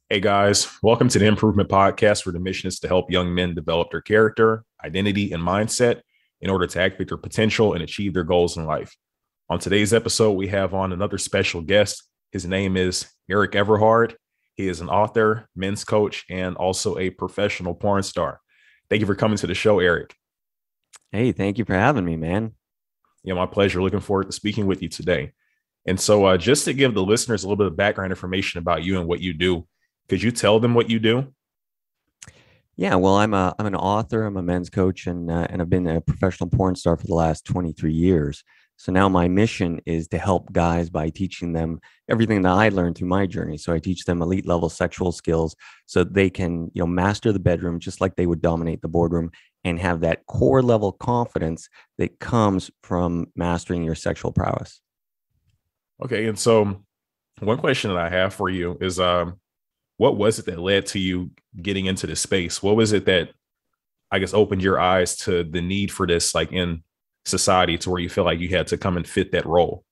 Hey guys, welcome to the Improvement Podcast, where the mission is to help young men develop their character, identity, and mindset in order to activate their potential and achieve their goals in life. On today's episode, we have on another special guest. His name is Erik Everhard. He is an author, men's coach, and also a professional porn star. Thank you for coming to the show, Erik. Hey, thank you for having me, man. Yeah, my pleasure. Looking forward to speaking with you today. And so, just to give the listeners a little bit of background information about you and what you do, could you tell them what you do? Yeah, well, I'm an author, I'm a men's coach, and I've been a professional porn star for the last 23 years. So now my mission is to help guys by teaching them everything that I learned through my journey. So I teach them elite level sexual skills so that they can, master the bedroom just like they would dominate the boardroom and have that core level confidence that comes from mastering your sexual prowess. Okay, and so one question that I have for you is what was it that led to you getting into this space? What was it that I guess opened your eyes to the need for this like in society to where you feel like you had to come and fit that role?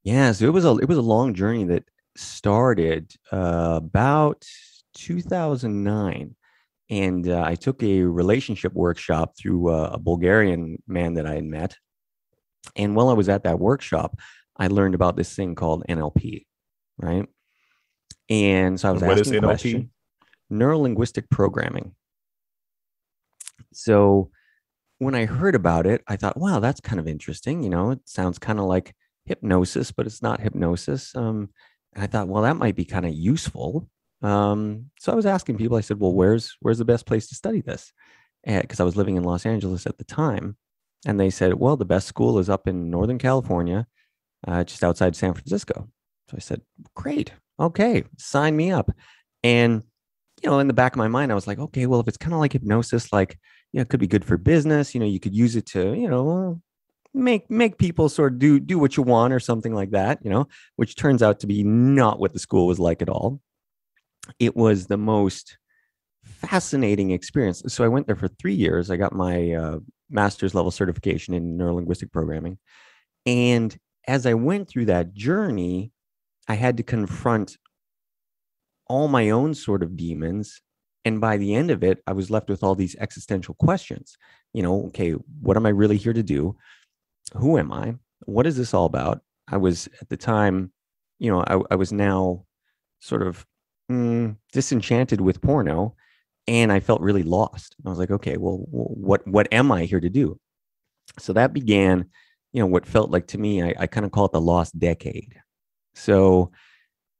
Yeah, so it was a long journey that started about 2009, and I took a relationship workshop through a Bulgarian man that I had met. And while I was at that workshop, I learned about this thing called NLP, right? And so I was And what is asking NLP? questions, neuro-linguistic programming. So when I heard about it, I thought, wow, that's kind of interesting. It sounds kind of like hypnosis, but it's not hypnosis. And I thought, well, that might be kind of useful. So I was asking people. I said, well, where's the best place to study this? Because I was living in Los Angeles at the time, and they said, well, the best school is up in Northern California, just outside San Francisco. So I said, great, okay, sign me up. And in the back of my mind, I was like, okay, well, if it's kind of like hypnosis, like, it could be good for business. You could use it to, make people sort of do what you want or something like that, which turns out to be not what the school was like at all. It was the most fascinating experience. So I went there for 3 years. I got my master's level certification in neurolinguistic programming. And as I went through that journey, I had to confront all my own sort of demons. And by the end of it, I was left with all these existential questions. Okay, what am I really here to do? Who am I? What is this all about? I was at the time, I was now sort of disenchanted with porno, and I felt really lost. I was like, okay, well, what am I here to do? So that began, what felt like to me, I kind of call it the lost decade. So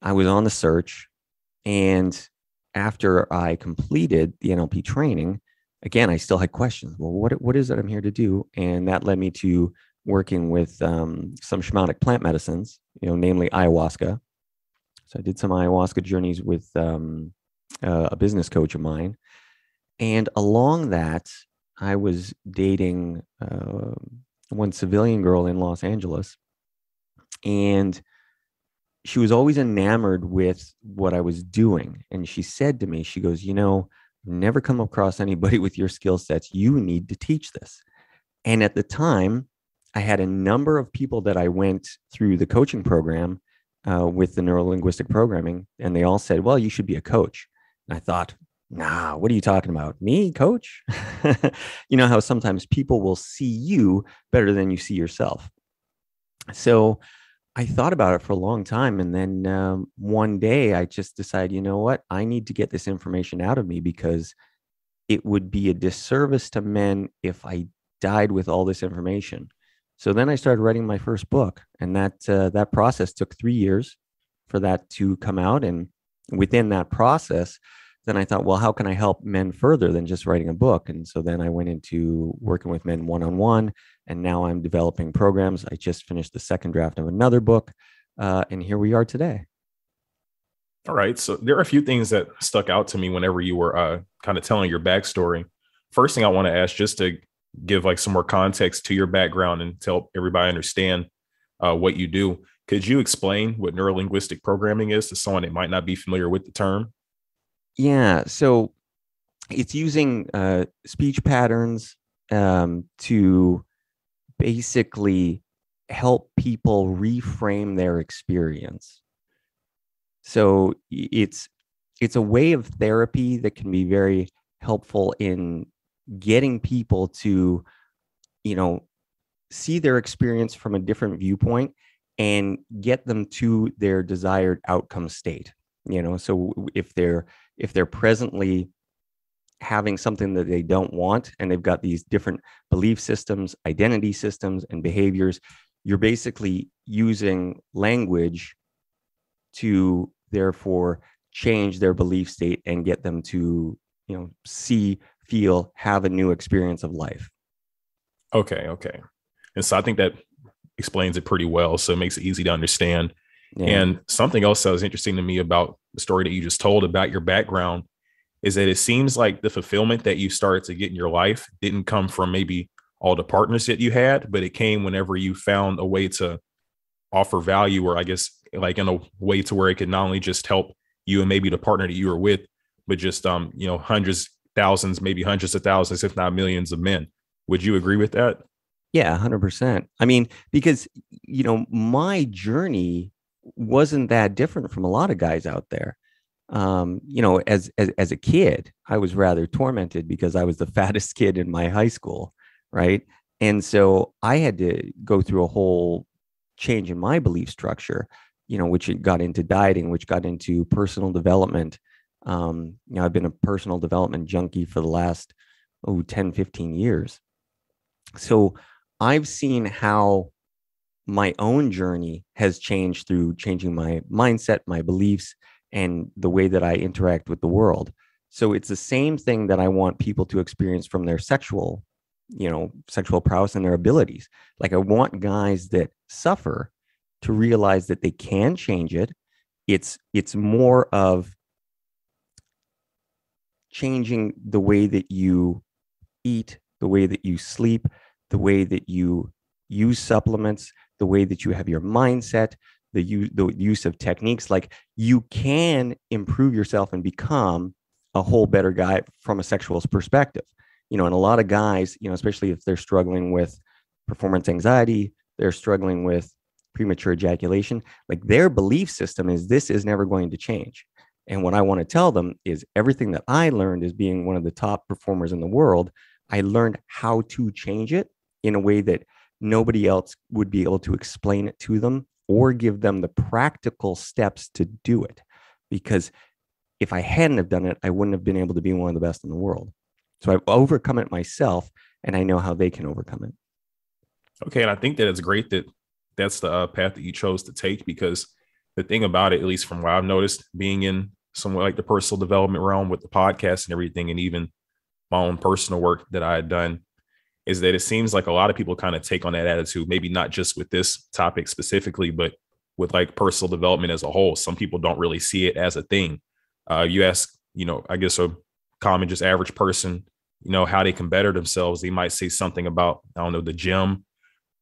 I was on the search. And after I completed the NLP training, again, I still had questions. Well, what is it I'm here to do? And that led me to working with some shamanic plant medicines, namely ayahuasca. So I did some ayahuasca journeys with a business coach of mine. And along that, I was dating one civilian girl in Los Angeles. And she was always enamored with what I was doing. And she said to me, she goes, never come across anybody with your skill sets. You need to teach this. And at the time, I had a number of people that I went through the coaching program with the neuro linguistic programming, and they all said, well, you should be a coach. And I thought, nah, what are you talking about? Me, coach? You know how sometimes people will see you better than you see yourself. So I thought about it for a long time. And then one day I just decided, you know what? I need to get this information out of me because it would be a disservice to men if I died with all this information. So then I started writing my first book, and that process took 3 years for that to come out. And within that process, then I thought, well, how can I help men further than just writing a book? And so then I went into working with men one on one, and now I'm developing programs. I just finished the second draft of another book, and here we are today. All right. So there are a few things that stuck out to me whenever you were kind of telling your backstory. First thing I want to ask, just to give like some more context to your background and to help everybody understand what you do. Could you explain what neurolinguistic programming is to someone that might not be familiar with the term? Yeah, so it's using speech patterns to basically help people reframe their experience. So it's it's a way of therapy that can be very helpful in getting people to, see their experience from a different viewpoint and get them to their desired outcome state. So if they're presently having something that they don't want, and they've got these different belief systems, identity systems, and behaviors, you're basically using language to therefore change their belief state and get them to, see, feel, have a new experience of life. Okay. And so I think that explains it pretty well. So it makes it easy to understand. Yeah. And something else that was interesting to me about the story that you just told about your background is that it seems like the fulfillment that you started to get in your life didn't come from maybe all the partners that you had, but it came whenever you found a way to offer value, or I guess like in a way to where it could not only just help you and maybe the partner that you were with, but just, hundreds, thousands, maybe hundreds of thousands, if not millions of men. Would you agree with that? Yeah, 100%. I mean, because, my journey wasn't that different from a lot of guys out there. As a kid, I was rather tormented because I was the fattest kid in my high school, right? And so I had to go through a whole change in my belief structure, which got into dieting, which got into personal development. I've been a personal development junkie for the last 10, 15 years. So I've seen how my own journey has changed through changing my mindset, my beliefs, and the way that I interact with the world. So it's the same thing that I want people to experience from their sexual prowess and their abilities. Like, I want guys that suffer to realize that they can change it. It's more of changing the way that you eat, the way that you sleep, the way that you use supplements, the way that you have your mindset, the use of techniques. Like, you can improve yourself and become a whole better guy from a sexual perspective. And a lot of guys, especially if they're struggling with performance anxiety, they're struggling with premature ejaculation, like, their belief system is, this is never going to change. And what I want to tell them is, everything that I learned as being one of the top performers in the world, I learned how to change it in a way that nobody else would be able to explain it to them or give them the practical steps to do it. Because if I hadn't have done it, I wouldn't have been able to be one of the best in the world. So I've overcome it myself, and I know how they can overcome it. Okay. And I think that it's great that that's the path that you chose to take, because the thing about it, at least from what I've noticed, being in somewhere like the personal development realm with the podcast and everything, and even my own personal work that I had done, is that it seems like a lot of people kind of take on that attitude, maybe not just with this topic specifically, but with like personal development as a whole. Some people don't really see it as a thing. You ask, I guess a common, just average person, how they can better themselves. They might say something about, I don't know, the gym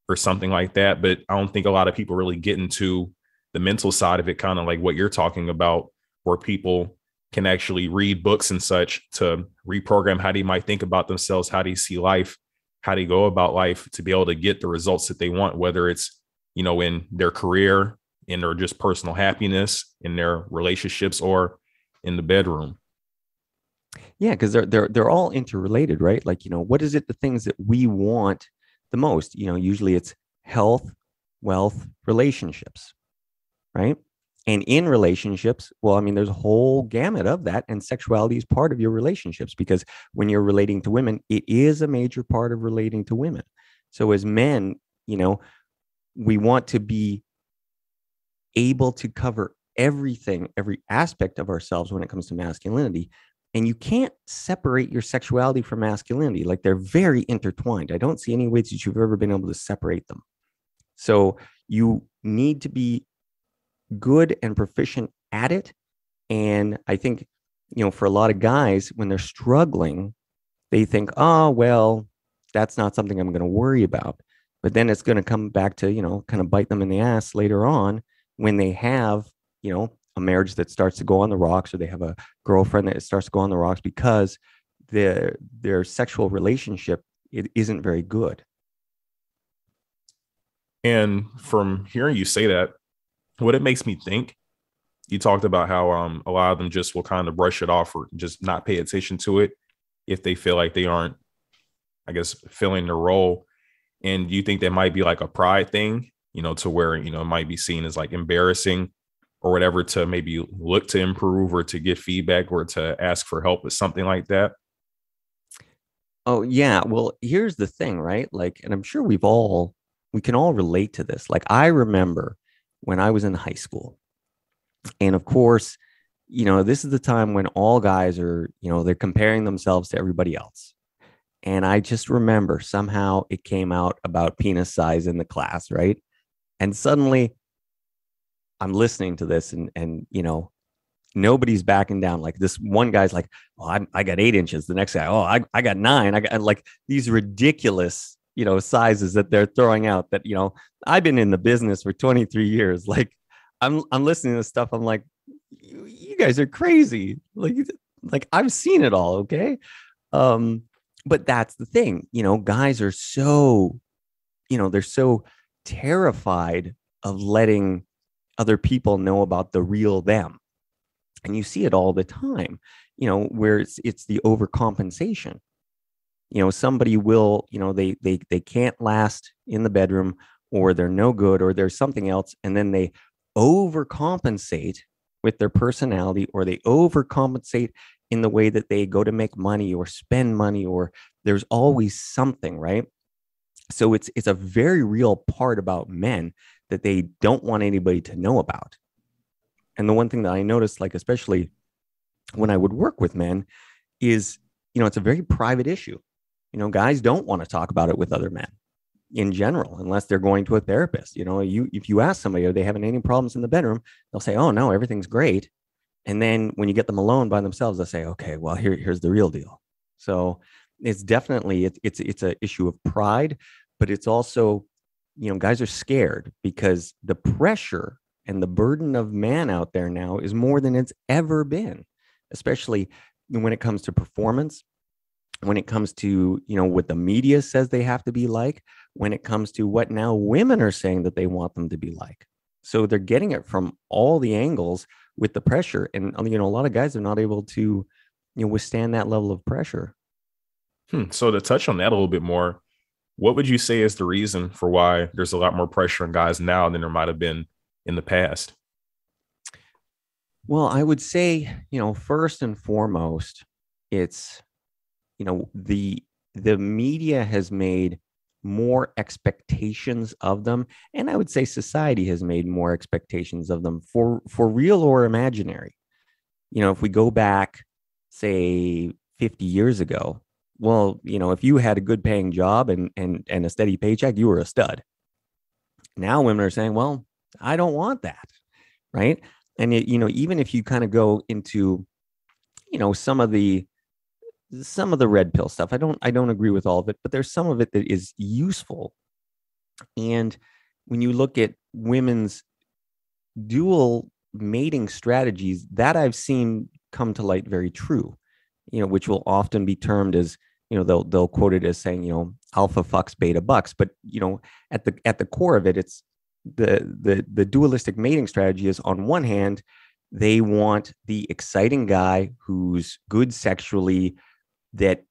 or something like that. But I don't think a lot of people really get into the mental side of it, kind of like what you're talking about, where people can actually read books and such to reprogram how they might think about themselves, how they see life, how they go about life, to be able to get the results that they want, whether it's, in their career, in their just personal happiness, in their relationships, or in the bedroom. Yeah, because they're all interrelated, right? Like, what is it, the things that we want the most? Usually it's health, wealth, relationships, right? And in relationships, well, I mean, there's a whole gamut of that, and sexuality is part of your relationships, because when you're relating to women, it is a major part of relating to women. So as men, we want to be able to cover everything, every aspect of ourselves when it comes to masculinity. And you can't separate your sexuality from masculinity. Like, they're very intertwined. I don't see any ways that you've ever been able to separate them. So you need to be good and proficient at it. And I think, for a lot of guys, when they're struggling, they think, oh, well, that's not something I'm going to worry about. But then it's going to come back to, kind of bite them in the ass later on, when they have, a marriage that starts to go on the rocks, or they have a girlfriend that starts to go on the rocks because their sexual relationship, it isn't very good. And from hearing you say that, what it makes me think you talked about how a lot of them just will kind of brush it off or just not pay attention to it if they feel like they aren't, I guess, filling their role. And you think that might be like a pride thing, to where, it might be seen as like embarrassing or whatever to maybe look to improve or to get feedback or to ask for help with something like that? Oh, yeah. Well, here's the thing, right? Like, and I'm sure we can all relate to this. Like, I remember when I was in high school, and of course, this is the time when all guys are, they're comparing themselves to everybody else. And I just remember somehow it came out about penis size in the class, right? And suddenly I'm listening to this and nobody's backing down. Like this one guy's like, oh, I got 8 inches. The next guy, oh, I got 9. I got like these ridiculous, sizes that they're throwing out that, I've been in the business for 23 years. Like I'm listening to this stuff. I'm like, you guys are crazy. Like I've seen it all. Okay. But that's the thing, guys are so, they're so terrified of letting other people know about the real them. And you see it all the time, where it's the overcompensation. Somebody will, they can't last in the bedroom, or they're no good, or there's something else, and then they overcompensate with their personality, or they overcompensate in the way that they go to make money or spend money, or there's always something, right? So it's a very real part about men that they don't want anybody to know about. And the one thing that I noticed, like especially when I would work with men, is it's a very private issue. Guys don't want to talk about it with other men in general, unless they're going to a therapist. If you ask somebody, are they having any problems in the bedroom, they'll say, oh no, everything's great. And then when you get them alone by themselves, they'll say, okay, well, here's the real deal. So it's definitely it's an issue of pride, but it's also, guys are scared because the pressure and the burden of man out there now is more than it's ever been, especially when it comes to performance, when it comes to, what the media says they have to be like, when it comes to what now women are saying that they want them to be like. So they're getting it from all the angles with the pressure. And, a lot of guys are not able to, withstand that level of pressure. So to touch on that a little bit more, what would you say is the reason for why there's a lot more pressure on guys now than there might have been in the past? Well, I would say, first and foremost, it's, the media has made more expectations of them. And I would say society has made more expectations of them for real or imaginary. If we go back, say 50 years ago, well, if you had a good paying job and a steady paycheck, you were a stud. Now women are saying, well, I don't want that. Right. And even if you kind of go into, some of the red pill stuff, I don't agree with all of it, but there's some of it that is useful. And when you look at women's dual mating strategies, that I've seen come to light very true, which will often be termed as, they'll quote it as saying, alpha fucks beta bucks. But, at the core of it, it's the dualistic mating strategy is, on one hand, they want the exciting guy who's good sexually, that,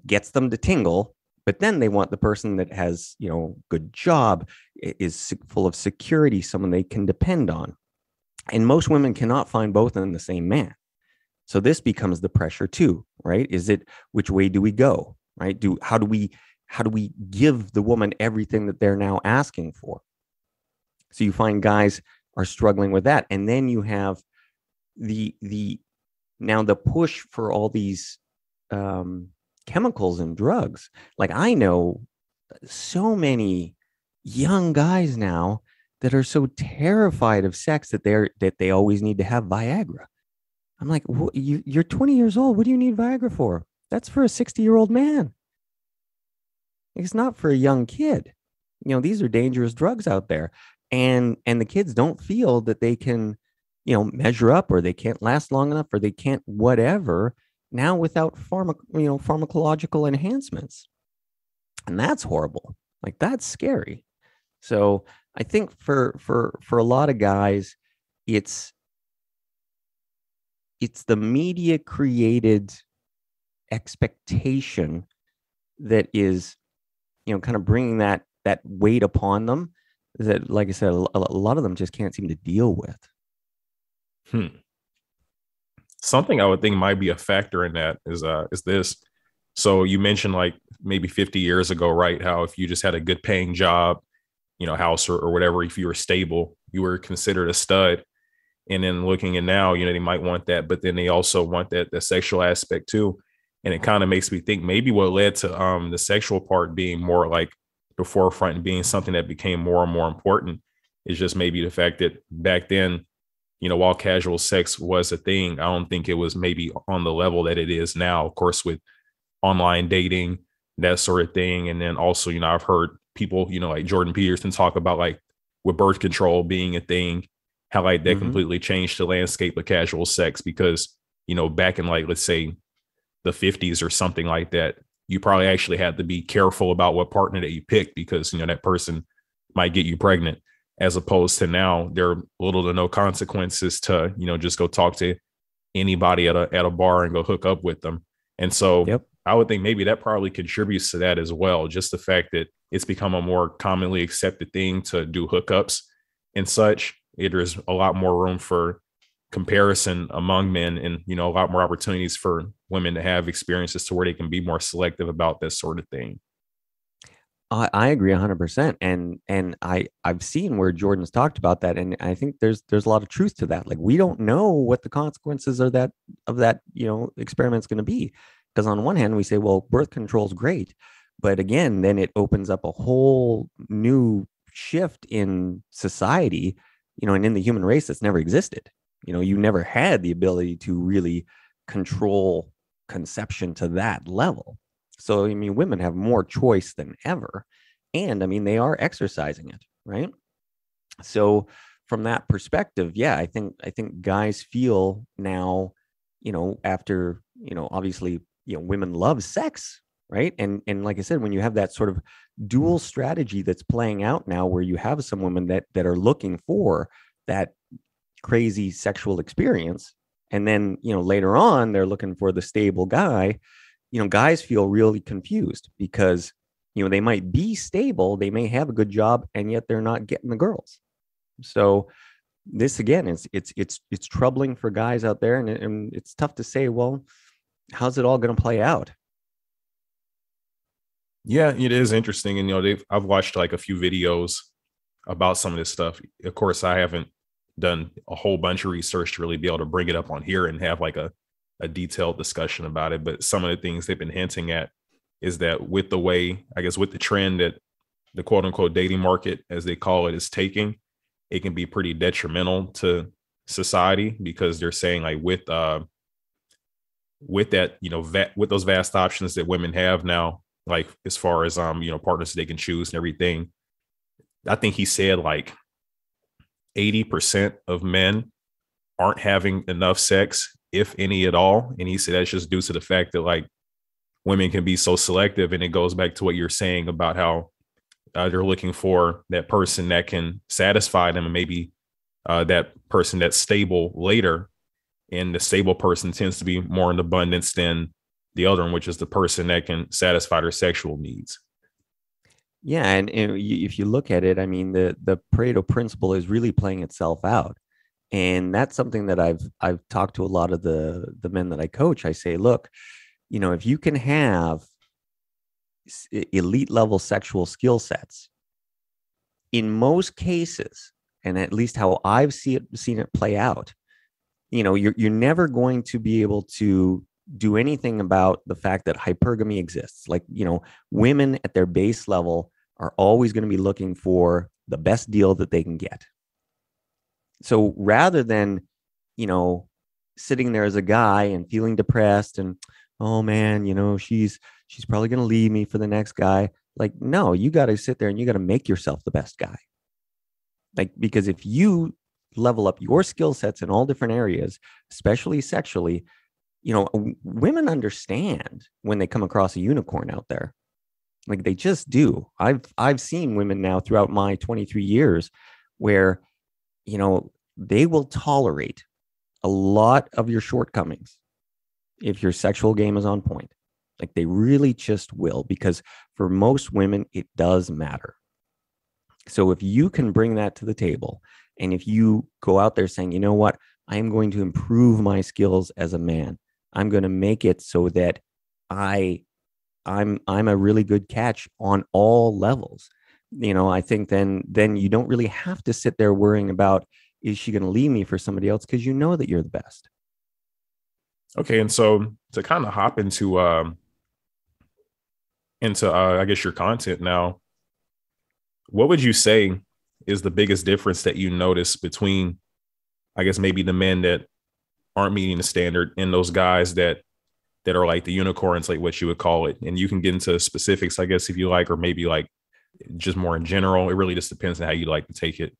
gets them to tingle, but then they want the person that has, good job, is full of security, someone they can depend on. And most women cannot find both in the same man. So this becomes the pressure too, right? Is it, which way do we go, right? How do we give the woman everything that they're now asking for? So you find guys are struggling with that. And then you have the push for all these chemicals and drugs. Like I know so many young guys now that are so terrified of sex that they always need to have Viagra. I'm like, you're 20 years old. What do you need Viagra for? That's for a 60-year-old man. It's not for a young kid. These are dangerous drugs out there. And the kids don't feel that they can, measure up, or they can't last long enough, or they can't whatever now without pharmacological enhancements. And that's horrible. Like that's scary. So I think for a lot of guys, it's it's the media created expectation that is, kind of bringing that weight upon them that, like I said, a lot of them just can't seem to deal with. Something I would think might be a factor in that is this. So you mentioned like maybe 50 years ago, right? How if you just had a good paying job, house or whatever, if you were stable, you were considered a stud. And then looking at now, they might want that, but then they also want the sexual aspect too. And it kind of makes me think maybe what led to the sexual part being more like the forefront and being something that became more and more important is just maybe the fact that back then, while casual sex was a thing, I don't think it was maybe on the level that it is now, of course, with online dating, that sort of thing. And then also, I've heard people, like Jordan Peterson talk about like with birth control being a thing, how like that completely changed the landscape of casual sex because, back in like, let's say the 50s or something like that, you probably actually had to be careful about what partner that you pick because, that person might get you pregnant, as opposed to now there are little to no consequences to, just go talk to anybody at a bar and go hook up with them. And so I would think maybe that probably contributes to that as well. Just the fact that it's become a more commonly accepted thing to do hookups and such. There's a lot more room for comparison among men and, a lot more opportunities for women to have experiences to where they can be more selective about this sort of thing. I agree 100%. And I've seen where Jordan's talked about that. And I think there's a lot of truth to that. Like, we don't know what the consequences of that, experiment's going to be. Because on one hand, we say, well, birth control is great. But again, then it opens up a whole new shift in society, and in the human race that's never existed. You never had the ability to really control conception to that level. So, women have more choice than ever. And they are exercising it, right? So from that perspective, yeah, I think guys feel now, after, obviously, women love sex, right? And like I said, when you have that sort of dual strategy that's playing out now, where you have some women that are looking for that crazy sexual experience, and then, later on, they're looking for the stable guy, guys feel really confused because, they might be stable, they may have a good job, and yet they're not getting the girls. So this, again, it's troubling for guys out there, and it's tough to say, well, how's it all going to play out? Yeah, it is interesting. And, I've watched like a few videos about some of this stuff. Of course, I haven't done a whole bunch of research to really be able to bring it up on here and have like a detailed discussion about it. But some of the things they've been hinting at is that with the way, I guess, with the trend that the quote unquote dating market, as they call it, is taking, it can be pretty detrimental to society because they're saying like with that, with those vast options that women have now, like as far as, partners they can choose and everything. I think he said like 80% of men aren't having enough sex, if any at all. And he said that's just due to the fact that like women can be so selective. And it goes back to what you're saying about how they're looking for that person that can satisfy them and maybe that person that's stable later. And the stable person tends to be more in abundance than the other one, which is the person that can satisfy their sexual needs. Yeah, and if you look at it, the Pareto principle is really playing itself out, and that's something that I've talked to a lot of the men that I coach. I say, look, if you can have elite level sexual skill sets, in most cases, and at least how I've seen it play out, you're never going to be able to do anything about the fact that hypergamy exists. Like, women at their base level are always going to be looking for the best deal that they can get. So rather than, sitting there as a guy and feeling depressed and, oh man, she's probably going to leave me for the next guy. Like, no, you got to sit there and you got to make yourself the best guy. Like, because if you level up your skill sets in all different areas, especially sexually, women understand when they come across a unicorn out there. Like, they just do. I've seen women now throughout my 23 years where, they will tolerate a lot of your shortcomings, if your sexual game is on point, like they really just will, because for most women, it does matter. So if you can bring that to the table, and if you go out there saying, you know what, I am going to improve my skills as a man. I'm going to make it so that I'm a really good catch on all levels. I think then you don't really have to sit there worrying about, is she going to leave me for somebody else? Because you know that you're the best. Okay, and so to kind of hop into I guess your content now, what would you say is the biggest difference that you notice between, I guess, maybe the men that aren't meeting the standard and those guys that are like the unicorns, like what you would call it? And you can get into specifics, I guess, if you like, or maybe like just more in general. It really just depends on how you like to take it.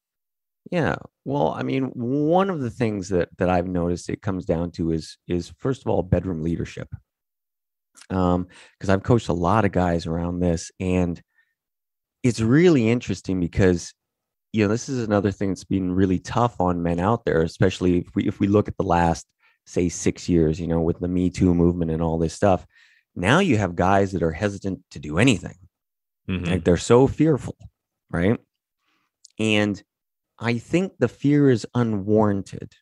Yeah. Well, I mean, one of the things that I've noticed it comes down to is first of all, bedroom leadership. Because I've coached a lot of guys around this, and it's really interesting because, this is another thing that's been really tough on men out there, especially if we look at the last, say, 6 years, with the Me Too movement and all this stuff. Now you have guys that are hesitant to do anything. Mm-hmm. Like they're so fearful, right? And I think the fear is unwarranted.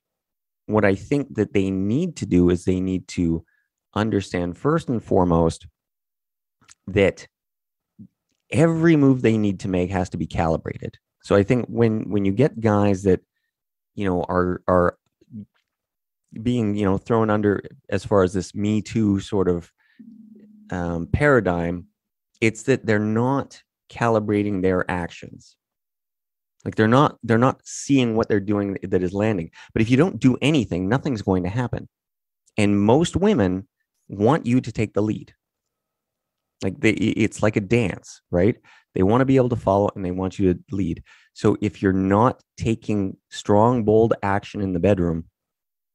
What I think that they need to do is they need to understand first and foremost that every move they need to make has to be calibrated. So I think when you get guys that, are being, thrown under as far as this Me Too sort of paradigm, it's that they're not calibrating their actions. Like they're not seeing what they're doing that is landing. But if you don't do anything, nothing's going to happen. And most women want you to take the lead. Like it's like a dance, right? They want to be able to follow and they want you to lead. So if you're not taking strong, bold action in the bedroom,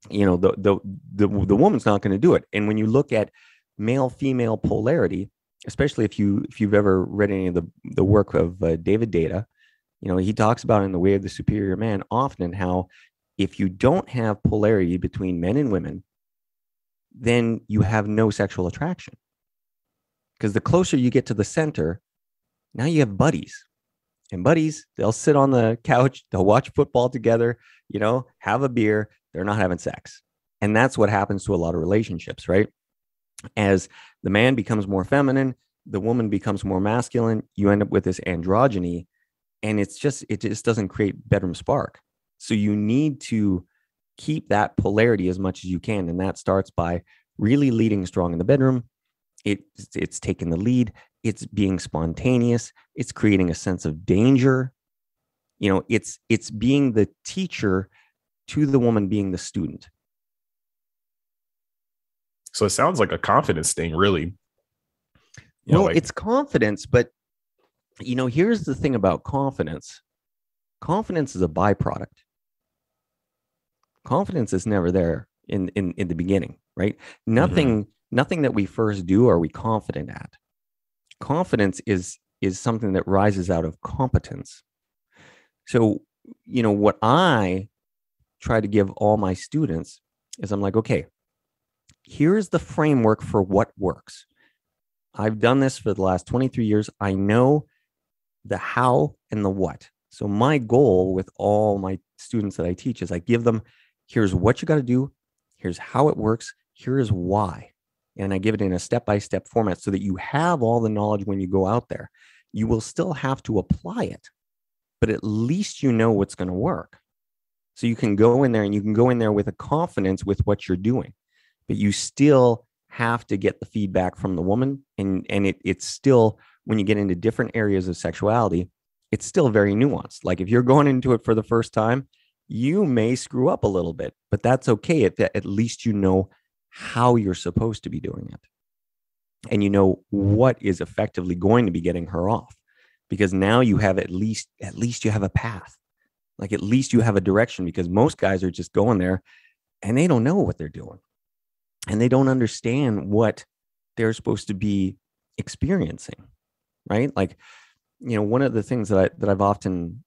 the woman's not going to do it. And when you look at male-female polarity, especially if you've ever read any of the work of David Data, he talks about in The Way of the Superior Man often how if you don't have polarity between men and women, then you have no sexual attraction. Because the closer you get to the center, now you have buddies. And buddies, they'll sit on the couch, they'll watch football together, have a beer. They're not having sex. And that's what happens to a lot of relationships, right? As the man becomes more feminine, the woman becomes more masculine, you end up with this androgyny. And it just doesn't create bedroom spark. So you need to keep that polarity as much as you can. And that starts by really leading strong in the bedroom. It's taking the lead. It's being spontaneous. It's creating a sense of danger. It's being the teacher to the woman being the student. So it sounds like a confidence thing, really. It's confidence, but here's the thing about confidence. Confidence is a byproduct. Confidence is never there in the beginning, right? Nothing that we first do are we confident at. Confidence is something that rises out of competence. So, what I try to give all my students is I'm like, okay, here's the framework for what works. I've done this for the last 23 years. I know the how and the what. So my goal with all my students that I teach is I give them, here's what you got to do. Here's how it works. Here is why. And I give it in a step-by-step format so that you have all the knowledge when you go out there. You will still have to apply it, but at least you know what's going to work. So you can go in there and you can go in there with a confidence with what you're doing, but you still have to get the feedback from the woman. And it's still, when you get into different areas of sexuality, it's still very nuanced. Like if you're going into it for the first time, you may screw up a little bit, but that's okay. At least you know how you're supposed to be doing it. And you know what is effectively going to be getting her off, because now you have at least you have a path. Like at least you have a direction, because most guys are just going there and they don't know what they're doing. And they don't understand what they're supposed to be experiencing, right? Like, one of the things that I've often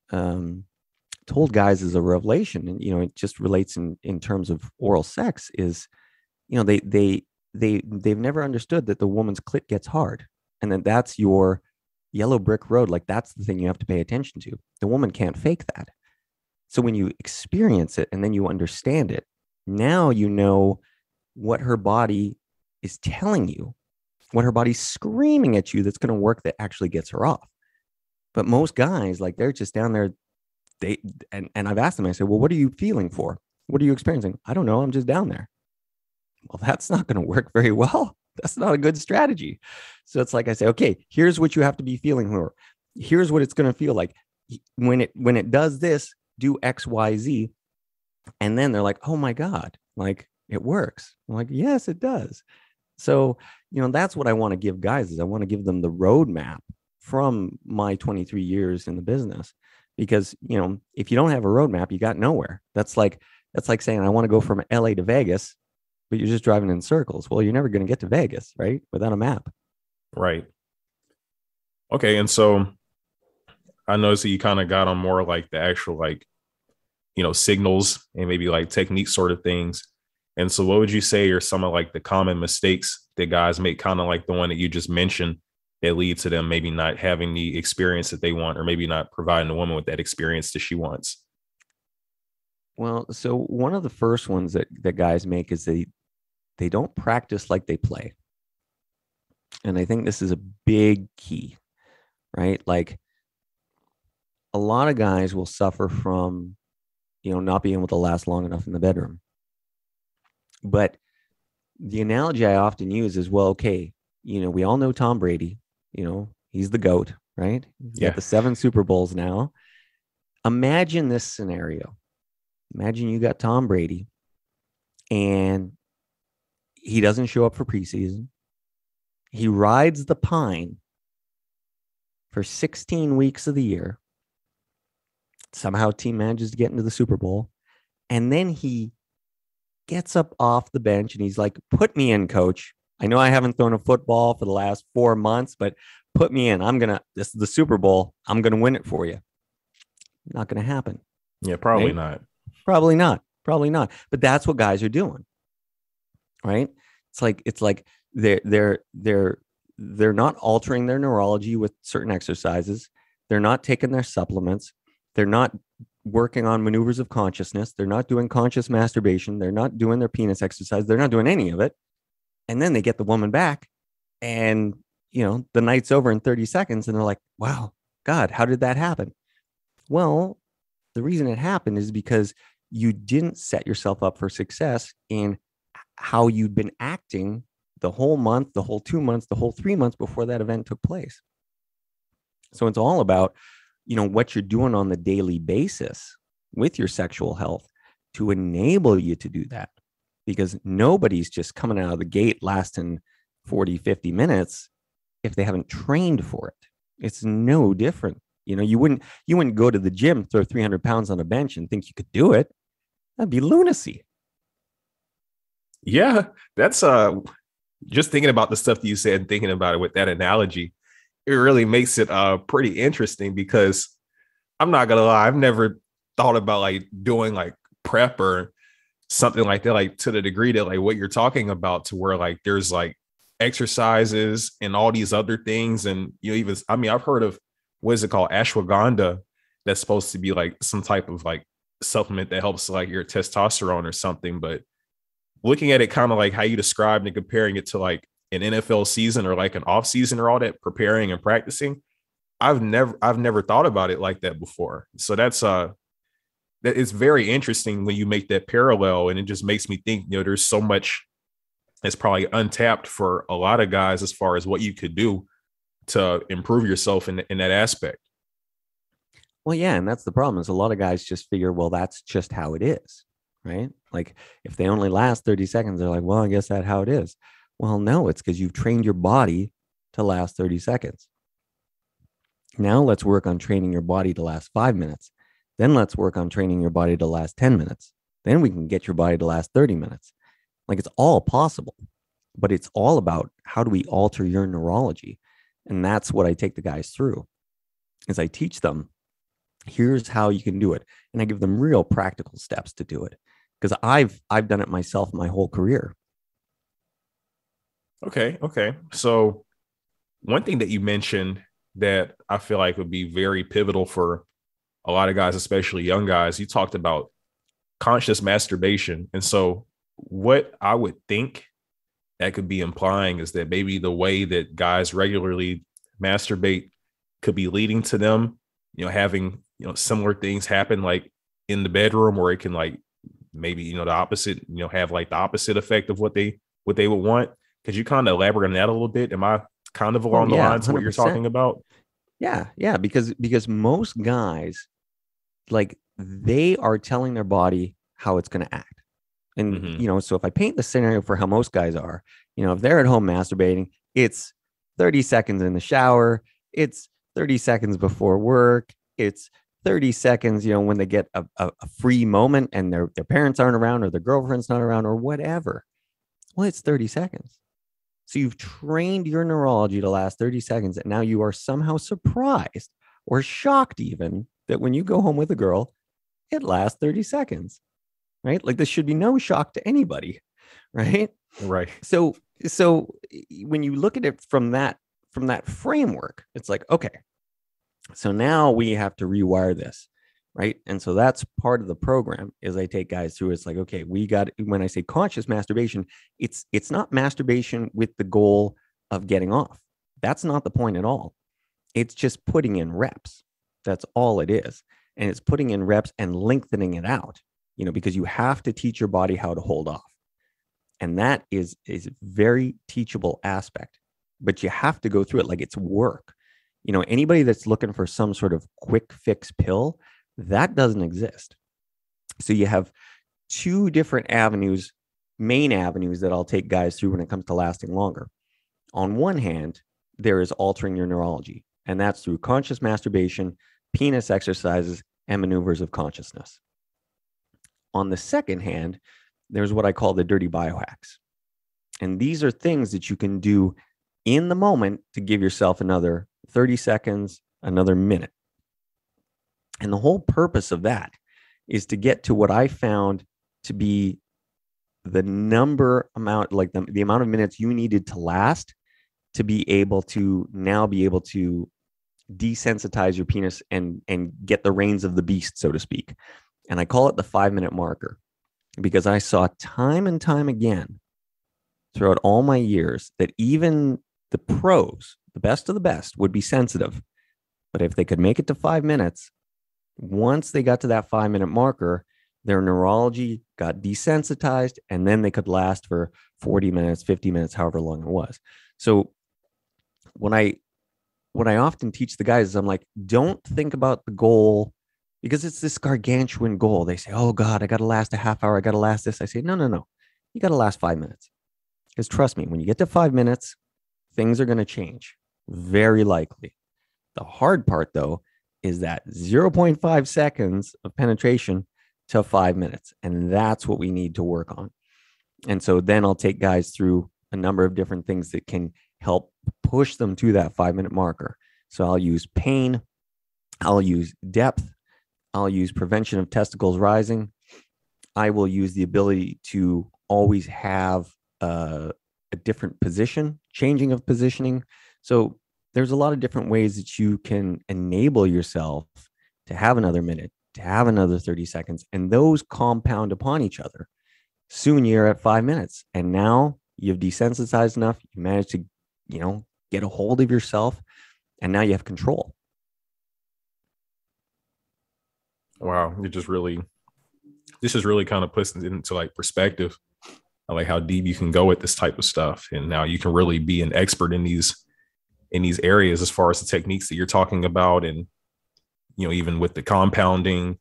told guys is a revelation, and it just relates in terms of oral sex, is they've never understood that the woman's clit gets hard, and then that's your yellow brick road. Like, that's the thing you have to pay attention to. The woman can't fake that. So when you experience it and then you understand it, now you know what her body is telling you, what her body's screaming at you that's going to work, that actually gets her off. But most guys, like, they're just down there. And I've asked them, I said, well, what are you feeling for? What are you experiencing? I don't know. I'm just down there. Well, that's not going to work very well. That's not a good strategy. So it's like I say, okay, here's what you have to be feeling for. Here's what it's going to feel like. When it does this, do X, Y, Z. And then they're like, oh my God, like, it works. I'm like, yes, it does. So, that's what I want to give guys, is I want to give them the roadmap from my 23 years in the business. Because, if you don't have a roadmap, you got nowhere. That's like saying, I want to go from LA to Vegas, but you're just driving in circles. Well, you're never going to get to Vegas, right? Without a map. Right. Okay. And so I noticed that you kind of got on more like the actual, like, signals and maybe like technique sort of things. And so what would you say are some of like the common mistakes that guys make, kind of like the one that you just mentioned, that lead to them maybe not having the experience that they want, or maybe not providing the woman with that experience that she wants? Well, so one of the first ones that guys make is they don't practice like they play. And I think this is a big key, right? Like, a lot of guys will suffer from, not being able to last long enough in the bedroom. But the analogy I often use is, well, okay, we all know Tom Brady, he's the GOAT, right? He's got the 7 Super Bowls now. Imagine this scenario. Imagine you got Tom Brady and he doesn't show up for preseason. He rides the pine for 16 weeks of the year. Somehow team manages to get into the Super Bowl. And then he gets up off the bench and he's like, put me in, coach. I know I haven't thrown a football for the last 4 months, but put me in. This is the Super Bowl. I'm going to win it for you. Not going to happen. Yeah, probably right? not. Probably not. But that's what guys are doing. Right? It's like they're not altering their neurology with certain exercises. They're not taking their supplements. They're not working on maneuvers of consciousness. They're not doing conscious masturbation. They're not doing their penis exercise. They're not doing any of it. And then they get the woman back and, the night's over in 30 seconds. And they're like, wow, God, how did that happen? Well, the reason it happened is because you didn't set yourself up for success in how you'd been acting the whole month, the whole 2 months, the whole 3 months before that event took place. So it's all about, what you're doing on the daily basis with your sexual health to enable you to do that. Because nobody's just coming out of the gate lasting 40, 50 minutes if they haven't trained for it. It's no different. You wouldn't go to the gym, throw 300 pounds on a bench and think you could do it. That'd be lunacy. Yeah, that's just thinking about the stuff that you said, thinking about it with that analogy, it really makes it pretty interesting, because I'm not gonna lie, I've never thought about like doing like prep or something like that, like to the degree that like what you're talking about, to where like there's like exercises and all these other things. And even, I mean, I've heard of, what is it called, ashwagandha, that's supposed to be like some type of like supplement that helps like your testosterone or something. But looking at it kind of like how you described and comparing it to like an NFL season or like an off season or all that, preparing and practicing, I've never thought about it like that before. So that it's very interesting when you make that parallel, and it just makes me think, there's so much that's probably untapped for a lot of guys as far as what you could do to improve yourself in that aspect. Well, yeah, and that's the problem, is a lot of guys just figure, well, that's just how it is, right? Like, if they only last 30 seconds, they're like, well, I guess that's how it is. Well, no, it's because you've trained your body to last 30 seconds. Now let's work on training your body to last 5 minutes. Then let's work on training your body to last 10 minutes. Then we can get your body to last 30 minutes. Like, it's all possible, but it's all about how do we alter your neurology? And that's what I take the guys through, is I teach them Here's how you can do it. And I give them real practical steps to do it, because I've done it myself my whole career. Okay. So one thing that you mentioned that I feel like would be very pivotal for a lot of guys, especially young guys, you talked about conscious masturbation. And so what I would think that could be implying is that maybe the way that guys regularly masturbate could be leading to them, having, similar things happen like in the bedroom, where it can like maybe, the opposite, have like the opposite effect of what they would want. Could you kind of elaborate on that a little bit? Am I kind of Oh along the yeah, lines of what you're 100%. talking about? Yeah, because most guys, like, they are telling their body how it's going to act. And Mm-hmm. so if I paint the scenario for how most guys are, if they're at home masturbating, it's 30 seconds in the shower, it's 30 seconds before work, it's 30 seconds, when they get a free moment and their parents aren't around or their girlfriend's not around or whatever. Well, it's 30 seconds. So you've trained your neurology to last 30 seconds, and now you are somehow surprised or shocked even that when you go home with a girl, it lasts 30 seconds, right? Like, this should be no shock to anybody, right? Right. So when you look at it from that framework, it's like, okay, so now we have to rewire this, right? And so that's part of the program is I take guys through. It's like, okay, when I say conscious masturbation, it's not masturbation with the goal of getting off. That's not the point at all. It's just putting in reps. That's all it is. And it's putting in reps and lengthening it out, because you have to teach your body how to hold off. And that is a very teachable aspect, but you have to go through it like it's work. Anybody that's looking for some sort of quick fix pill, that doesn't exist. So you have two different avenues, main avenues that I'll take guys through when it comes to lasting longer. On one hand, there is altering your neurology, and that's through conscious masturbation, penis exercises, and maneuvers of consciousness. On the second hand, there's what I call the dirty biohacks. And these are things that you can do in the moment to give yourself another 30 seconds, another minute. And the whole purpose of that is to get to what I found to be the amount, like the amount of minutes you needed to last to be able to desensitize your penis and get the reins of the beast, so to speak. And I call it the 5-minute marker, because I saw time and time again throughout all my years that even the pros, the best of the best, would be sensitive. But if they could make it to 5 minutes, once they got to that 5-minute marker, their neurology got desensitized, and then they could last for 40 minutes, 50 minutes, however long it was. So when I often teach the guys is I'm like, don't think about the goal, because it's this gargantuan goal. They say, oh God, I got to last a half hour. I got to last this. I say, no. You got to last 5 minutes. Because trust me, when you get to 5 minutes, things are going to change, very likely. The hard part, though, is that 0.5 seconds of penetration to 5 minutes. And that's what we need to work on. And so then I'll take guys through a number of different things that can help push them to that 5-minute marker. So I'll use pain, I'll use depth, I'll use prevention of testicles rising. I will use the ability to always have a different position, changing of positioning. So there's a lot of different ways that you can enable yourself to have another minute, to have another 30 seconds, and those compound upon each other. Soon you're at 5 minutes, and now you've desensitized enough. You managed to, get a hold of yourself, and now you have control. Wow. This is really kind of puts it into like perspective. I like how deep you can go with this type of stuff. And now you can really be an expert in these areas as far as the techniques that you're talking about. And, even with the compounding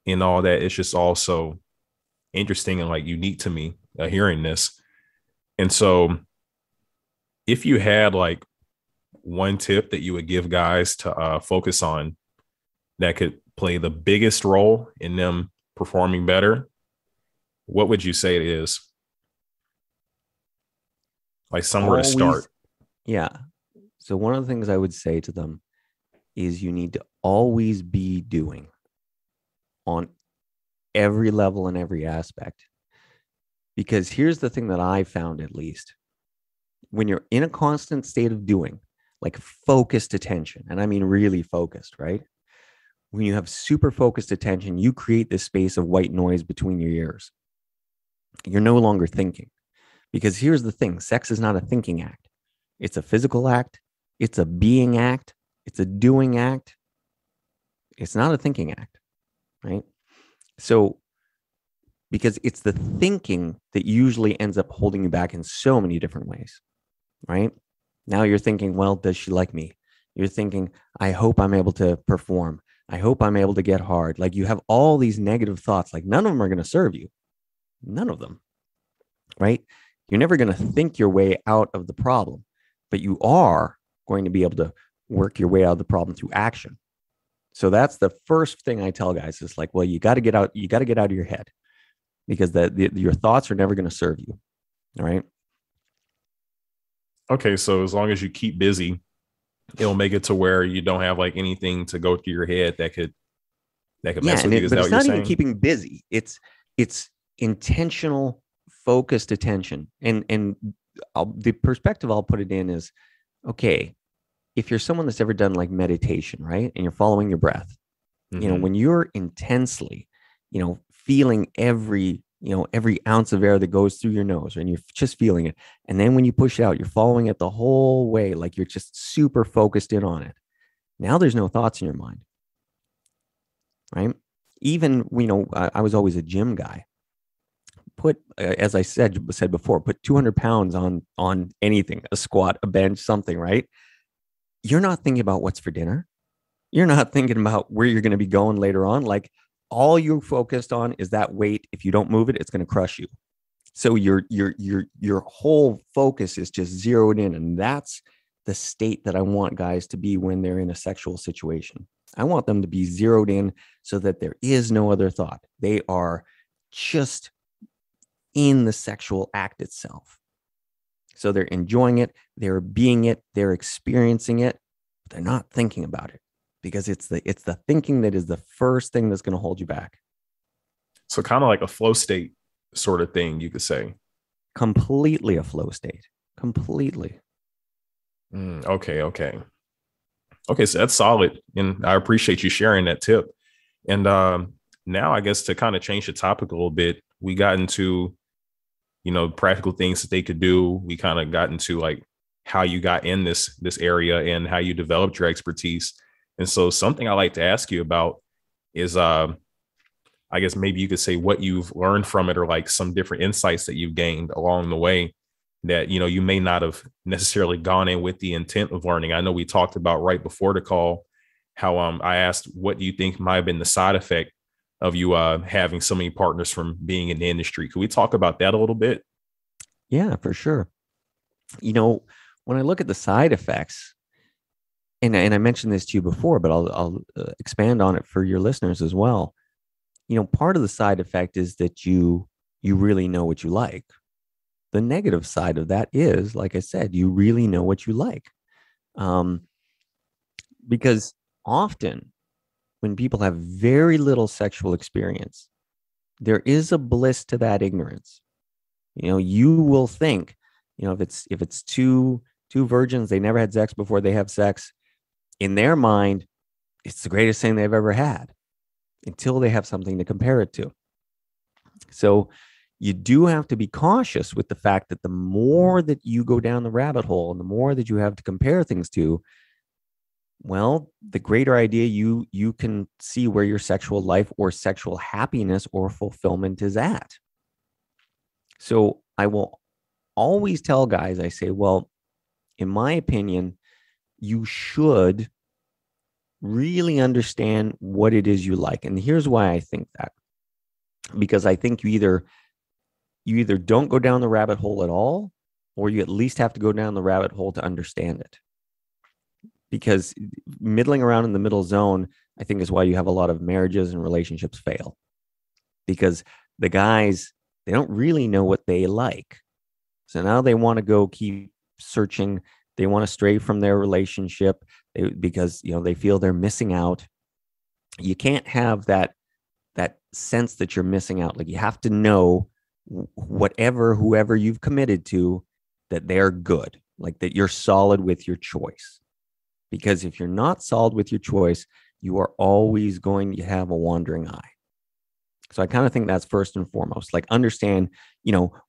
and all that, it's just also interesting and like unique to me hearing this. And so if you had like one tip that you would give guys to focus on that could play the biggest role in them performing better, what would you say it is? Like somewhere to start. Always, yeah. So one of the things I would say to them is you need to always be doing on every level and every aspect. Because here's the thing that I found, at least, when you're in a constant state of doing, like focused attention, and I mean really focused, right? When you have super focused attention, you create this space of white noise between your ears. You're no longer thinking. Because here's the thing, sex is not a thinking act. It's a physical act. It's a being act. It's a doing act. It's not a thinking act, right? So, because it's the thinking that usually ends up holding you back in so many different ways, right? Now you're thinking, well, does she like me? You're thinking, I hope I'm able to perform. I hope I'm able to get hard. Like, you have all these negative thoughts, like none of them are going to serve you. None of them, right? You're never going to think your way out of the problem, but you are going to be able to work your way out of the problem through action. So that's the first thing I tell guys is like, well, you got to get out of your head, because your thoughts are never going to serve you. All right. Okay. So as long as you keep busy, it'll make it to where you don't have like anything to go through your head that could mess with you. But it's not even keeping busy. It's intentional, focused attention. And the perspective I'll put it in is, okay, if you're someone that's ever done like meditation, right? And you're following your breath, when you're intensely, feeling every ounce of air that goes through your nose, and you're just feeling it. And then when you push it out, you're following it the whole way, like you're just super focused in on it. Now there's no thoughts in your mind, right? Even, I was always a gym guy. As I said before, put 200 pounds on anything, a squat, a bench, something, right? You're not thinking about what's for dinner. You're not thinking about where you're going to be going later on. Like, all you're focused on is that weight. If you don't move it, it's going to crush you. So your whole focus is just zeroed in. And that's the state that I want guys to be when they're in a sexual situation. I want them to be zeroed in so that there is no other thought. They are just in the sexual act itself. So they're enjoying it, they're being it, they're experiencing it, but they're not thinking about it, because it's the thinking that is the first thing that's going to hold you back. So kind of like a flow state sort of thing, you could say. Completely a flow state. Completely. Okay. So that's solid. And I appreciate you sharing that tip. And now I guess to kind of change the topic a little bit, we got into practical things that they could do. We kind of got into like how you got in this area and how you developed your expertise. And so something I like to ask you about is, I guess maybe you could say what you've learned from it, or like some different insights that you've gained along the way that, you may not have necessarily gone in with the intent of learning. I know we talked about right before the call how I asked, what do you think might have been the side effect of you having so many partners from being in the industry? Could we talk about that a little bit? Yeah, for sure. When I look at the side effects, and I mentioned this to you before, but I'll expand on it for your listeners as well. Part of the side effect is that you really know what you like. The negative side of that is, like I said, you really know what you like. Because often when people have very little sexual experience, there is a bliss to that ignorance. You will think, if it's two virgins, they never had sex before they have sex, in their mind, it's the greatest thing they've ever had, until they have something to compare it to. So you do have to be cautious with the fact that the more that you go down the rabbit hole and the more that you have to compare things to, well, the greater idea you can see where your sexual life or sexual happiness or fulfillment is at. So I will always tell guys, I say, well, in my opinion, you should really understand what it is you like. And here's why I think that. Because I think you either don't go down the rabbit hole at all, or you at least have to go down the rabbit hole to understand it. Because middling around in the middle zone, I think, is why you have a lot of marriages and relationships fail. Because the guys, they don't really know what they like. So now they want to go keep searching. They want to stray from their relationship. because they feel they're missing out. You can't have that sense that you're missing out. Like, you have to know whoever you've committed to, that they're good, like that you're solid with your choice. Because if you're not solid with your choice, you are always going to have a wandering eye. So I kind of think that's first and foremost. Like, understand,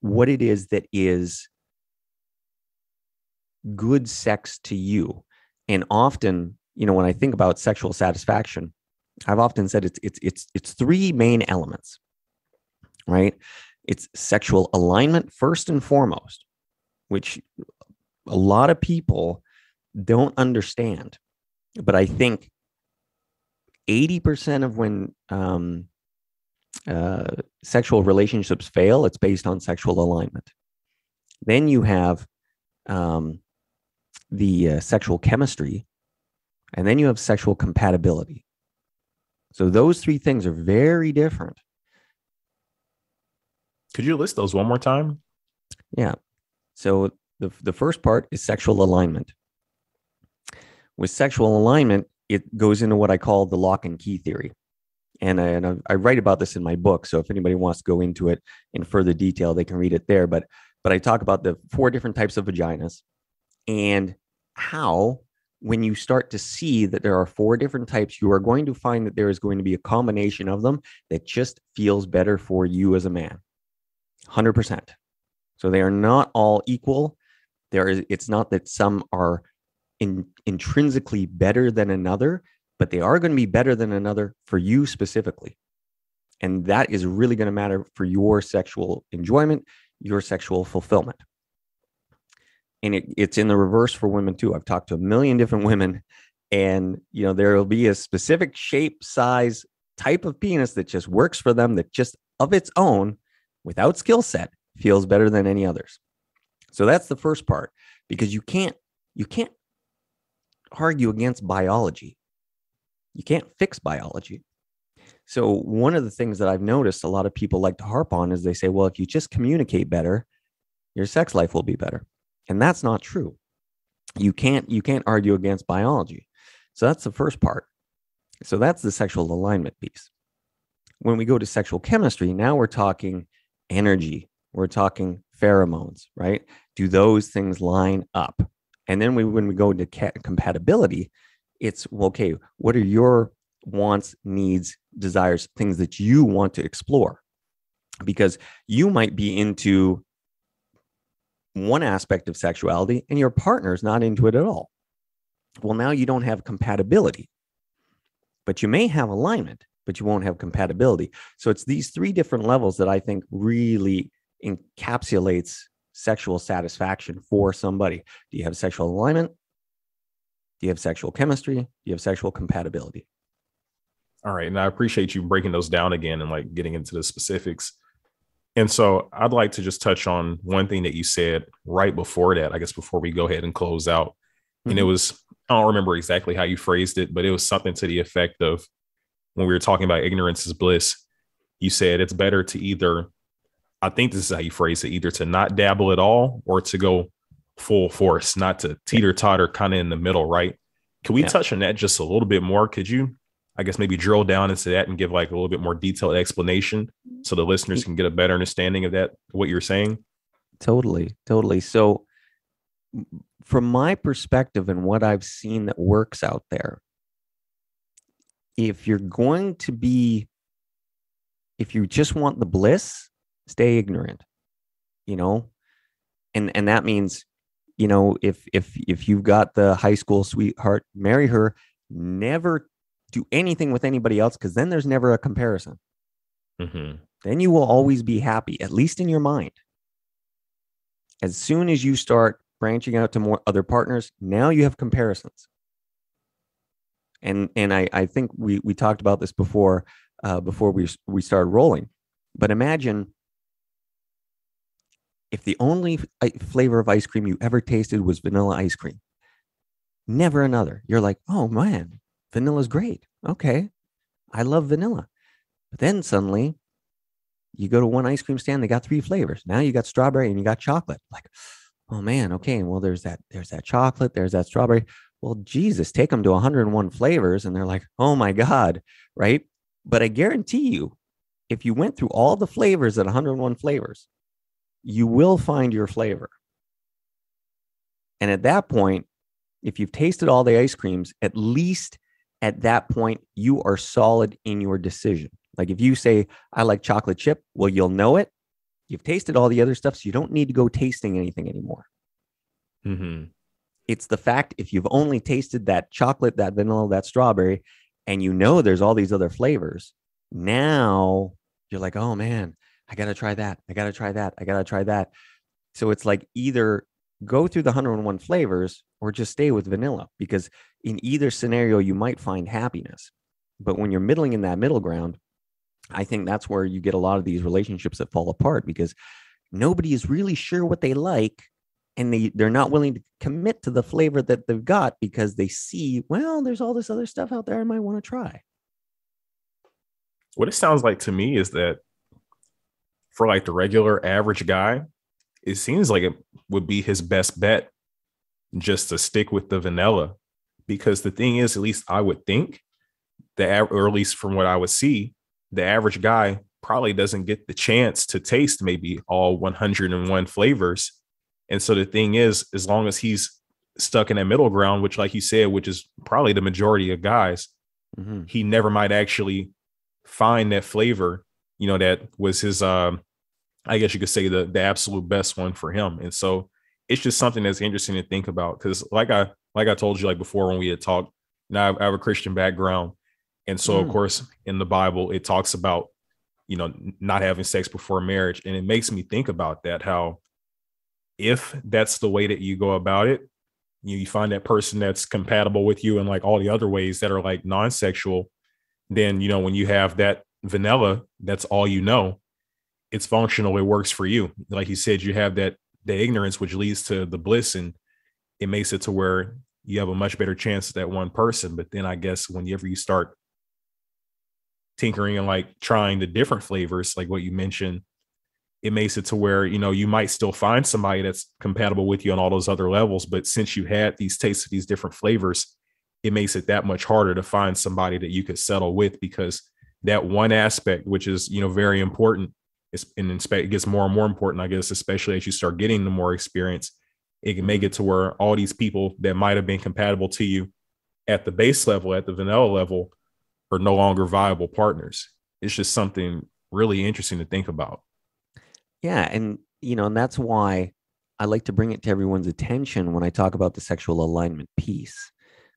what it is that is good sex to you. And often, when I think about sexual satisfaction, I've often said it's three main elements, right? It's sexual alignment first and foremost, which a lot of people don't understand. But I think 80% of when sexual relationships fail, it's based on sexual alignment. Then you have the sexual chemistry, and then you have sexual compatibility. So those three things are very different. Could you list those one more time? Yeah. So the first part is sexual alignment. With sexual alignment, it goes into what I call the lock and key theory. And I write about this in my book. So if anybody wants to go into it in further detail, they can read it there. But I talk about the 4 different types of vaginas, and how, when you start to see that there are 4 different types, you are going to find that there is going to be a combination of them that just feels better for you as a man. 100%. So they are not all equal. It's not that some are intrinsically better than another, but they are going to be better than another for you specifically. And that is really going to matter for your sexual enjoyment, your sexual fulfillment. And it's in the reverse for women too. I've talked to a million different women, and there will be a specific shape, size, type of penis that just works for them, that just of its own, without skill set, feels better than any others. So that's the first part, because you can't argue against biology. You can't fix biology. So one of the things that I've noticed a lot of people like to harp on is they say, well, if you just communicate better, your sex life will be better. And that's not true. You can't argue against biology. So that's the first part. So that's the sexual alignment piece. When we go to sexual chemistry, now we're talking energy. We're talking pheromones, right? Do those things line up? And then when we go into compatibility, it's, well, okay, what are your wants, needs, desires, things that you want to explore? Because you might be into one aspect of sexuality and your partner's not into it at all. Well, now you don't have compatibility, but you may have alignment, but you won't have compatibility. So it's these 3 different levels that I think really encapsulates sexual satisfaction for somebody. Do you have sexual alignment? Do you have sexual chemistry? Do you have sexual compatibility? All right. And I appreciate you breaking those down again and like getting into the specifics. And so I'd like to just touch on one thing that you said right before that, I guess, before we go ahead and close out. Mm-hmm. And it was, I don't remember exactly how you phrased it, but it was something to the effect of, when we were talking about ignorance is bliss, you said it's better to either, I think this is how you phrase it, either to not dabble at all or to go full force, not to teeter totter kind of in the middle, right? Can we touch on that just a little bit more? Could you, I guess, maybe drill down into that and give like a little bit more detailed explanation so the listeners can get a better understanding of that, what you're saying? Totally. So from my perspective and what I've seen that works out there, if you just want the bliss, stay ignorant, and that means, if you've got the high school sweetheart, marry her, never do anything with anybody else, because then there's never a comparison. Mm-hmm. Then you will always be happy, at least in your mind. As soon as you start branching out to more other partners, now you have comparisons. And I think we talked about this before we started rolling. But imagine if the only flavor of ice cream you ever tasted was vanilla ice cream. Never another. You're like, oh man, vanilla's great. Okay, I love vanilla. But then suddenly you go to one ice cream stand, they got 3 flavors. Now you got strawberry and you got chocolate. Like, oh man, okay, well there's that chocolate, there's that strawberry. Well, Jesus, take them to 101 flavors. And they're like, oh my God. Right. But I guarantee you, if you went through all the flavors at 101 flavors, you will find your flavor. And at that point, if you've tasted all the ice creams, at least at that point, you are solid in your decision. Like if you say, I like chocolate chip, well, you'll know it. You've tasted all the other stuff, so you don't need to go tasting anything anymore. Mm-hmm. It's the fact if you've only tasted that chocolate, that vanilla, that strawberry, and you know there's all these other flavors, now you're like, oh man, I got to try that. I got to try that. I got to try that. So it's like either go through the 101 flavors or just stay with vanilla, because in either scenario, you might find happiness. But when you're middling in that middle ground, I think that's where you get a lot of these relationships that fall apart, because nobody is really sure what they like. And they're not willing to commit to the flavor that they've got because they see, well, there's all this other stuff out there I might want to try. What it sounds like to me is that for like the regular average guy, it seems like it would be his best bet just to stick with the vanilla. Because the thing is, at least I would think, or at least from what I would see, the average guy probably doesn't get the chance to taste maybe all 101 flavors. And so the thing is, as long as he's stuck in that middle ground, which, like you said, which is probably the majority of guys, he never might actually find that flavor, that was his, I guess you could say the absolute best one for him. And so it's just something that's interesting to think about. Cause like I told you, like before when we had talked, now I have a Christian background. And so, of course, in the Bible, it talks about, not having sex before marriage. And it makes me think about that, how if that's the way that you go about it, you find that person that's compatible with you in like all the other ways that are like non-sexual, then, when you have that vanilla, that's all it's functional, it works for you. Like you said, you have the ignorance, which leads to the bliss, and it makes it to where you have a much better chance at that one person. But then I guess whenever you start tinkering and like trying the different flavors, like what you mentioned, it makes it to where, you might still find somebody that's compatible with you on all those other levels. But since you had these tastes of these different flavors, it makes it that much harder to find somebody that you could settle with, because that one aspect, which is, very important, it gets more and more important, I guess, especially as you start getting the more experience. It can make it to where all these people that might have been compatible to you at the base level, at the vanilla level, are no longer viable partners. It's just something really interesting to think about. Yeah. And, and that's why I like to bring it to everyone's attention when I talk about the sexual alignment piece.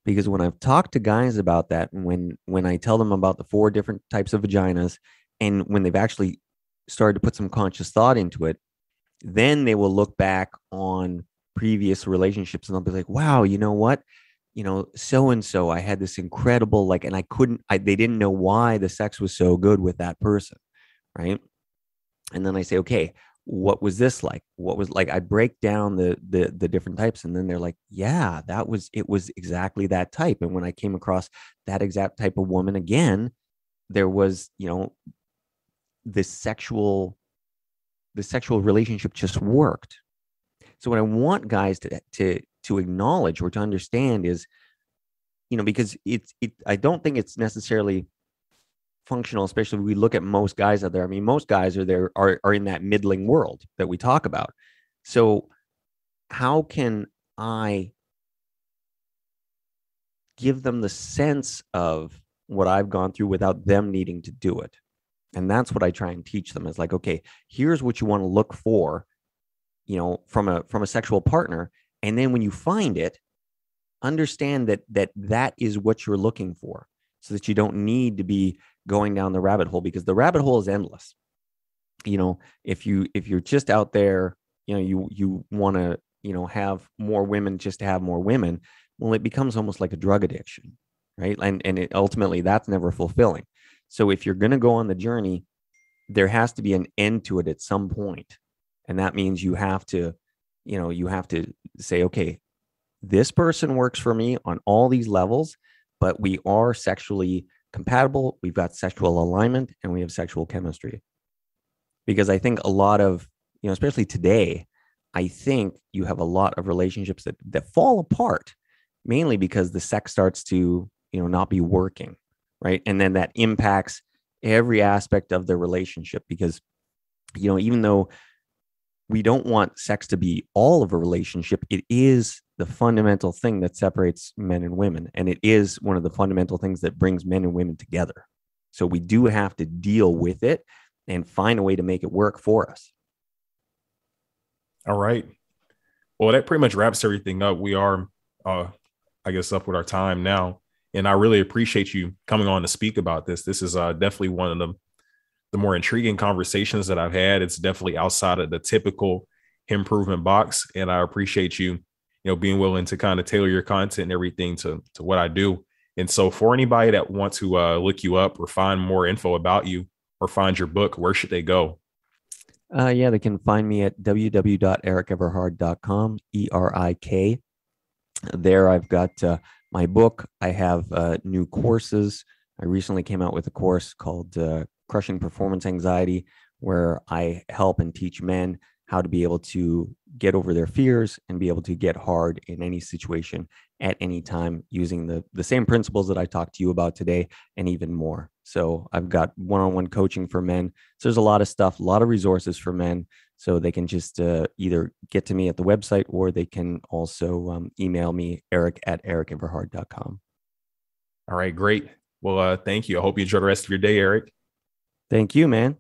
Because when I've talked to guys about that, and when I tell them about the 4 different types of vaginas, and when they've actually started to put some conscious thought into it, then they will look back on previous relationships and they'll be like, wow, you know what? So-and-so, I had this incredible, like, and they didn't know why the sex was so good with that person. Right. And then I say, okay, what was this like? What was like, I break down the different types, and then they're like, yeah, it was exactly that type. And when I came across that exact type of woman again, there was, the sexual relationship just worked. So what I want guys to acknowledge or to understand is, because I don't think it's necessarily functional, especially if we look at most guys out there. I mean, most guys are in that middling world that we talk about. So how can I give them the sense of what I've gone through without them needing to do it? And that's what I try and teach them, is like, okay, here's what you want to look for, from a sexual partner. And then when you find it, understand that is what you're looking for, so that you don't need to be going down the rabbit hole, because the rabbit hole is endless. If you're just out there, you want to, have more women just to have more women. Well, it becomes almost like a drug addiction, right? And ultimately that's never fulfilling. So if you're going to go on the journey, there has to be an end to it at some point. And that means you have to say, okay, this person works for me on all these levels, but we are sexually compatible. We've got sexual alignment and we have sexual chemistry. Because I think a lot of, especially today, I think you have a lot of relationships that fall apart mainly because the sex starts to, not be working, right? And then that impacts every aspect of the relationship because, even though we don't want sex to be all of a relationship, it is the fundamental thing that separates men and women. And it is one of the fundamental things that brings men and women together. So we do have to deal with it and find a way to make it work for us. All right. Well, that pretty much wraps everything up. We are, I guess, up with our time now. And I really appreciate you coming on to speak about this. This is definitely one of the more intriguing conversations that I've had. It's definitely outside of the typical Himprovement box. And I appreciate you, being willing to kind of tailor your content and everything to what I do. And so for anybody that wants to look you up or find more info about you or find your book, where should they go? Yeah, they can find me at www.erikeverhard.com, ERIK. There I've got my book. I have new courses. I recently came out with a course called Crushing Performance Anxiety, where I help and teach men how to be able to get over their fears and be able to get hard in any situation at any time using the same principles that I talked to you about today and even more. So I've got one-on-one coaching for men. So there's a lot of stuff, a lot of resources for men. So they can just either get to me at the website or they can also email me, Erik@erikeverhard.com. All right, great. Well, thank you. I hope you enjoy the rest of your day, Erik. Thank you, man.